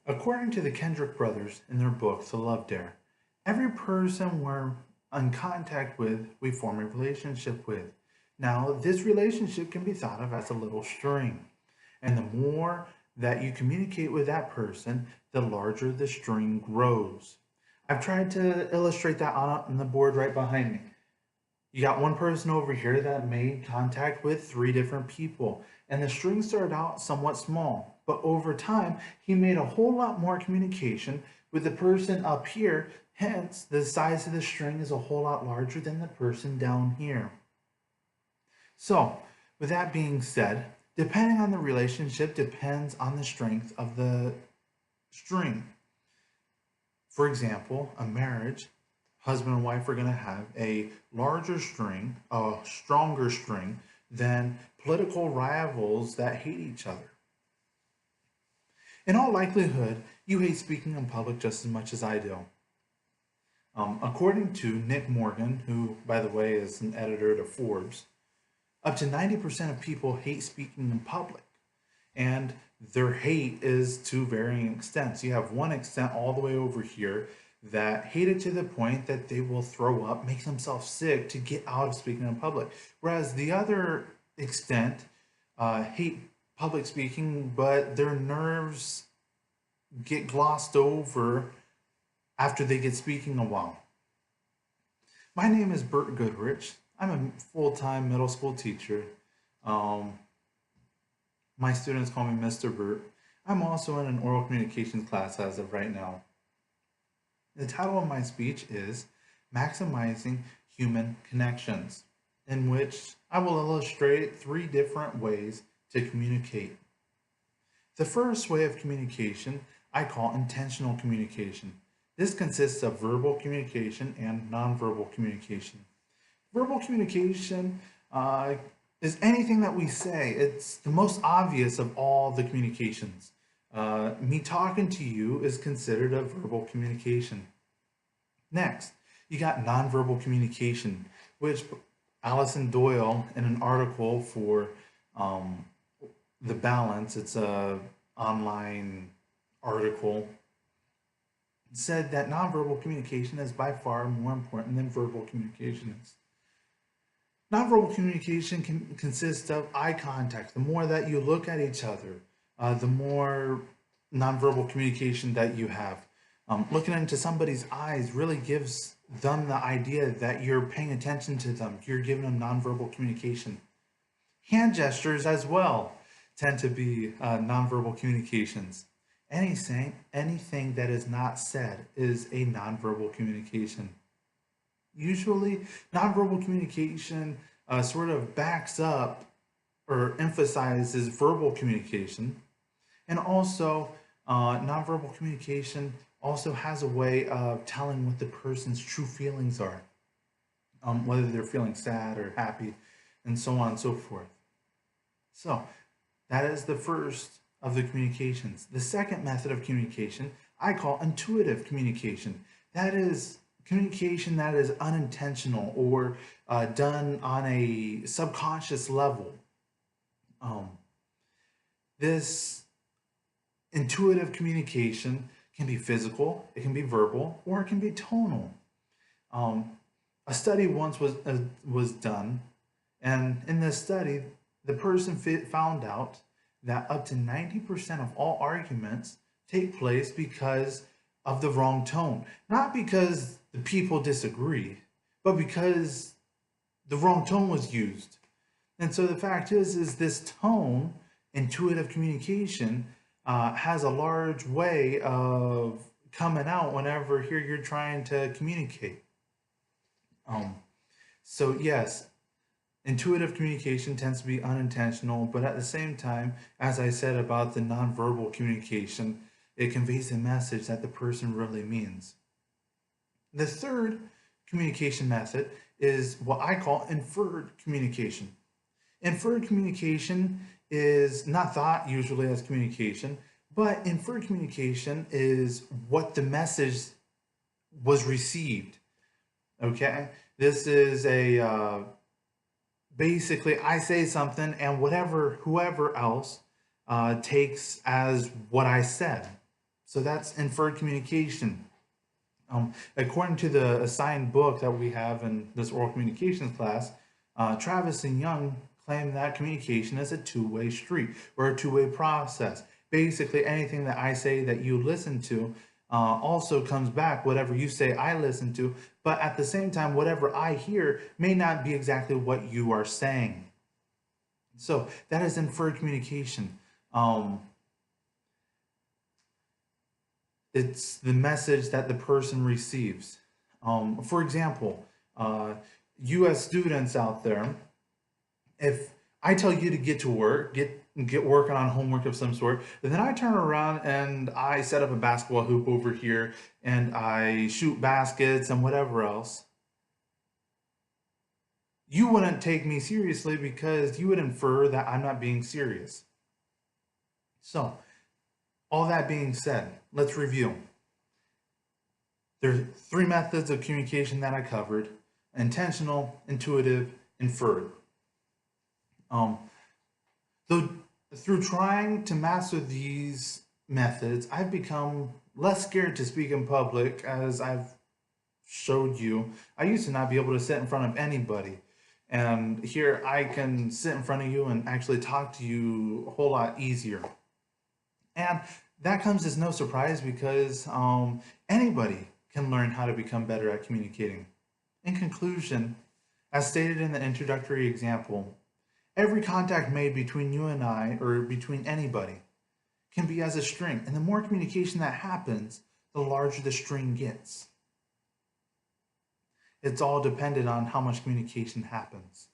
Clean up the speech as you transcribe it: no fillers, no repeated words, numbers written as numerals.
According to the Kendrick brothers in their book, The Love Dare, every person we're in contact with, we form a relationship with. Now, this relationship can be thought of as a little string. And the more that you communicate with that person, the larger the string grows. I've tried to illustrate that on the board right behind me. You got one person over here that made contact with three different people, and the string started out somewhat small, but over time, he made a whole lot more communication with the person up here. Hence, the size of the string is a whole lot larger than the person down here. So, with that being said, depending on the relationship depends on the strength of the string. For example, a marriage, husband and wife are going to have a larger string, a stronger string than political rivals that hate each other. In all likelihood, you hate speaking in public just as much as I do. According to Nick Morgan, who, by the way, is an editor to Forbes, up to 90% of people hate speaking in public. And their hate is to varying extents. You have one extent all the way over here that hate it to the point that they will throw up, make themselves sick to get out of speaking in public. Whereas the other extent hate public speaking, but their nerves get glossed over after they get speaking a while. My name is Bert Goodrich. I'm a full-time middle school teacher. Um, my students call me Mr. Bert. I'm also in an oral communications class as of right now. The title of my speech is Maximizing Human Connections, in which I will illustrate three different ways to communicate. The first way of communication I call intentional communication. This consists of verbal communication and nonverbal communication. Verbal communication is anything that we say. It's the most obvious of all the communications. Me talking to you is considered a verbal communication. Next, you got nonverbal communication, which Allison Doyle, in an article for um, The Balance, it's a online article, said that nonverbal communication is by far more important than verbal communication is. Nonverbal communication can consist of eye contact. The more that you look at each other, the more nonverbal communication that you have. Looking into somebody's eyes really gives them the idea that you're paying attention to them. You're giving them nonverbal communication. Hand gestures as well tend to be nonverbal communications. Anything that is not said is a nonverbal communication. Usually, nonverbal communication sort of backs up or emphasizes verbal communication. And also, nonverbal communication also has a way of telling what the person's true feelings are, whether they're feeling sad or happy, and so on and so forth. So, that is the first of the communications. The second method of communication I call intuitive communication. That is communication that is unintentional or done on a subconscious level. Um, this intuitive communication can be physical, it can be verbal, or it can be tonal. Um, a study once was done, and in this study, the person found out that up to 90% of all arguments take place because of the wrong tone. Not because the people disagree, but because the wrong tone was used. And so the fact is this tone, intuitive communication, has a large way of coming out whenever here you're trying to communicate. Um, so yes, intuitive communication tends to be unintentional, but at the same time, as I said about the nonverbal communication, it conveys a message that the person really means. The third communication method is what I call inferred communication. Inferred communication is not thought usually as communication, but inferred communication is what the message was received. Okay, this is a basically I say something and whoever else takes as what I said. So that's inferred communication. According to the assigned book that we have in this oral communications class, Travis and Young claim that communication is a two-way street or a two-way process. Basically, anything that I say that you listen to also comes back. Whatever you say, I listen to. But at the same time, whatever I hear may not be exactly what you are saying. So that is inferred communication. It's the message that the person receives. For example, you as students out there, if I tell you to get to work, get working on homework of some sort, and then I turn around and I set up a basketball hoop over here and I shoot baskets and whatever else, you wouldn't take me seriously because you would infer that I'm not being serious. So, all that being said, let's review. There are three methods of communication that I covered: intentional, intuitive, inferred. Though through trying to master these methods, I've become less scared to speak in public, as I've showed you. I used to not be able to sit in front of anybody. And here I can sit in front of you and actually talk to you a whole lot easier. And that comes as no surprise because anybody can learn how to become better at communicating. In conclusion, as stated in the introductory example, every contact made between you and I, or between anybody, can be as a string. And the more communication that happens, the larger the string gets. It's all dependent on how much communication happens.